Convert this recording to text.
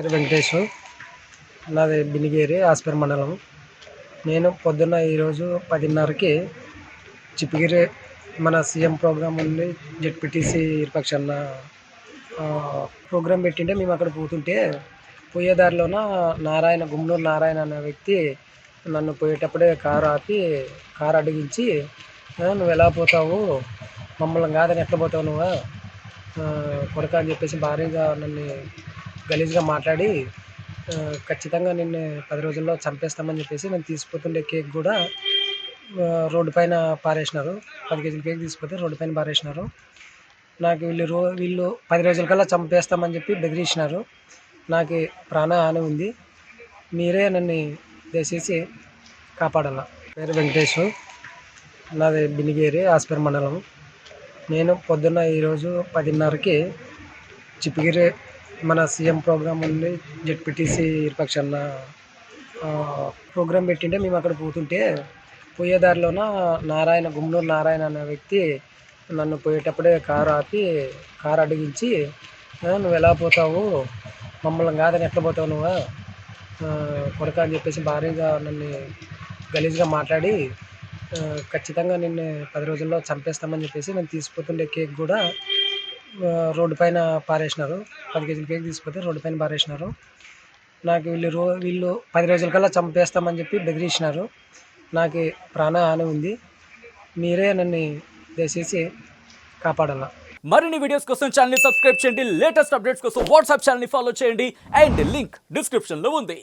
పేరు వెంకటేష్. నాది బినిగేరి ఆస్పేర్ మండలం. నేను పొద్దున్న ఈరోజు 10:30కి చిప్పగిరి మన సీఎం ప్రోగ్రాం ఉంది. జెడ్పీటీసీ ఇరుపక్షన్న ప్రోగ్రాం పెట్టింటే మేము అక్కడ పోతుంటే పోయే దారిలోన గుమ్మనూరు నారాయణ అనే వ్యక్తి నన్ను పోయేటప్పుడే కారు ఆపి కారు అడిగించి, నువ్వు ఎలా పోతావు, మమ్మల్ని కాదని ఎట్లా పోతావు నువ్వు కొడక అని చెప్పేసి భారీగా నన్ను గలీజ్గా మాట్లాడి, ఖచ్చితంగా నిన్ను 10 రోజుల్లో చంపేస్తామని చెప్పేసి నేను తీసుకుపోతుండే కేక్ కూడా రోడ్డు పైన పారేసినారు. 10 కేజీల కేక్ తీసుకుపోతే రోడ్డు పైన పారేసినారు. నాకు వీళ్ళు 10 రోజుల కల్లా చంపేస్తామని చెప్పి బెదిరించినారు. నాకు ప్రాణహాని ఉంది. మీరే నన్ను దయచేసి కాపాడాల. పేరు వెంకటేష్. నాది బినిగేరి ఆస్పేర్ మండలం. నేను పొద్దున్న ఈరోజు 10:30కి చిప్పగిరి మన సీఎం ప్రోగ్రాం ఉంది. జెడ్పీటీసీ ఇరుపక్షన్న ప్రోగ్రాం పెట్టింటే మేము అక్కడ పోతుంటే పోయే దారిలోన గుమ్మనూరు నారాయణ అనే వ్యక్తి నన్ను పోయేటప్పుడే కారు ఆపి కారు అడిగించి, నువ్వు ఎలా పోతావు, మమ్మల్ని కాదని ఎట్లా పోతావు నువ్వు కొడక అని చెప్పేసి భారీగా నన్ను గలీజ్గా మాట్లాడి, ఖచ్చితంగా నిన్ను 10 రోజుల్లో చంపేస్తామని చెప్పేసి నేను తీసుకుపోతుండే కేక్ కూడా రోడ్డు పైన పారేసినారు. 10 కేజీల కేక్ తీసుకుపోతే రోడ్డు పైన పారేసినారు. నాకు వీళ్ళు 10 రోజుల కల్లా చంపేస్తామని చెప్పి బెదిరించినారు. నాకు ప్రాణహాని ఉంది. మీరే నన్ను దయచేసి కాపాడాల. మరిన్ని వీడియోస్ కోసం ఛానల్ ని సబ్స్క్రైబ్ చేయండి. లేటెస్ట్ అప్డేట్స్ కోసం వాట్సాప్ ఛానల్ ని ఫాలో చేయండి. అండ్ లింక్ డిస్క్రిప్షన్ లో ఉంది.